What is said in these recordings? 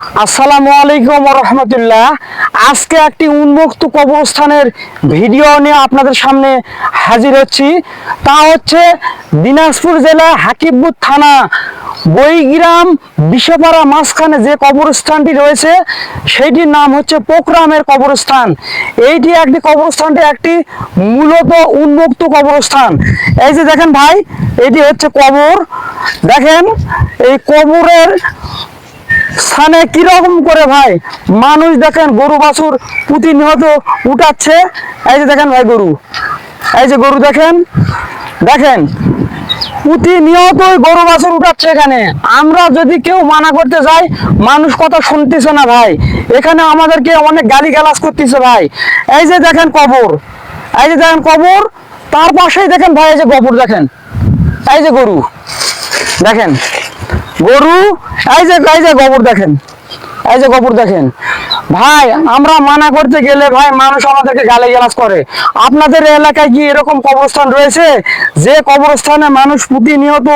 আসসালামু আলাইকুম রহমতুল্লাহ। আজকে একটি উন্মুক্ত কবরস্থানের ভিডিও নিয়ে আপনাদের সামনে হাজির হচ্ছি। তা হচ্ছে দিনাজপুর জেলা হাকিমপুর থানা বইগ্রাম বিশ্বপাড়া মাঝখানে যে কবরস্থানটি রয়েছে সেইটির নাম হচ্ছে পোকরামের কবরস্থান। এইটি কবরস্থানটি একটি মূলত উন্মুক্ত কবরস্থান। এই যে দেখেন ভাই, এটি হচ্ছে কবর। দেখেন এই কবরের স্থানে কিরকম করে ভাই মানুষ দেখেন গরু বাছুর প্রতিনিয়ত উঠাচ্ছে। এই যে দেখেন ভাই গরু, এই যে গরু দেখেন দেখেন প্রতিনিয়তই গরু বাছুর উঠাচ্ছে এখানে। আমরা যদি কেউ মানা করতে যাই মানুষ কথা শুনতেছে না ভাই, এখানে আমাদেরকে অনেক গালিগালাজ করতেছে ভাই। এই যে দেখেন কবর, এই যে দেখেন কবর, তার পাশেই দেখেন ভাই এই যে কবর দেখেন, এই যে গরু দেখেন গরু, এই যে গোবর দেখেন, এই যে গোবর দেখেন ভাই। আমরা মানা করতে গেলে ভাই মানুষ আমাদেরকে গালিগালাজ করে। আপনাদের এলাকায় কি এরকম কবরস্থান রয়েছে যে কবরস্থানে মানুষ প্রতিনিয়ত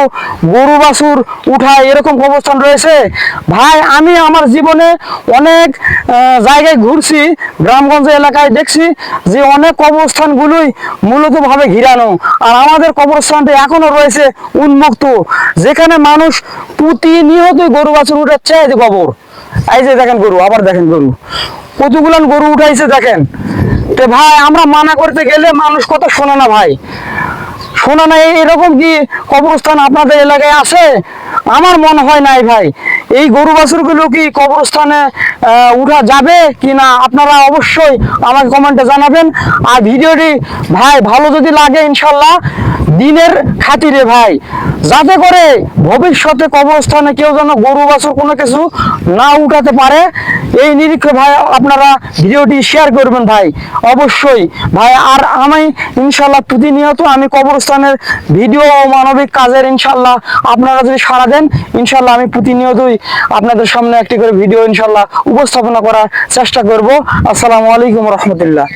গরু বাছুর উঠায়, এরকম কবরস্থান রয়েছে? ভাই আমি আমার জীবনে অনেক জায়গায় ঘুরছি, গ্রামগঞ্জ এলাকায় দেখছি যে অনেক কবরস্থানগুলোই মূলত ভাবে ঘিরানো, আর আমাদের কবরস্থানটি এখনো রয়েছে উন্মুক্ত, যেখানে মানুষ প্রতিনিয়ত গরু বাছুর উঠাচ্ছে। এই যে কবর, এই যে দেখেন গরু, আবার দেখেন গরু, কতগুলান গরু উঠাইছে দেখেন। তো ভাই আমরা মানা করতে গেলে মানুষ কথা শোনে না ভাই, শোনা নাই। এরকম কি কবরস্থান আপনাদের এলাকায় আছে? আমার মনে হয় নাই ভাই। এই গরু বাছুরগুলো কি কবরস্থানে উঠা যাবে কি না আপনারা অবশ্যই আমাকে কমেন্টে জানাবেন। আর ভিডিওটি ভাই ভালো যদি লাগে ইনশাল্লাহ দিনের খাতিরে ভাই, যাতে করে ভবিষ্যতে কবরস্থানে কেউ যেন গরু বাছুর কোনো কিছু না উঠাতে পারে, এই নিরীক্ষে ভাই আপনারা ভিডিওটি শেয়ার করবেন ভাই অবশ্যই ভাই। আর আমি ইনশাল্লাহ প্রতিনিয়ত আমি কবরস্থানের ভিডিও ও মানবিক কাজের ইনশাল্লাহ আপনারা যদি সাড়া দেন ইনশাল্লাহ আমি প্রতিনিয়তই আপনাদের সামনে একটি করে ভিডিও ইনশাল্লাহ উপস্থাপনা করার চেষ্টা করব। আসসালামু আলাইকুম রহমতুল্লাহ।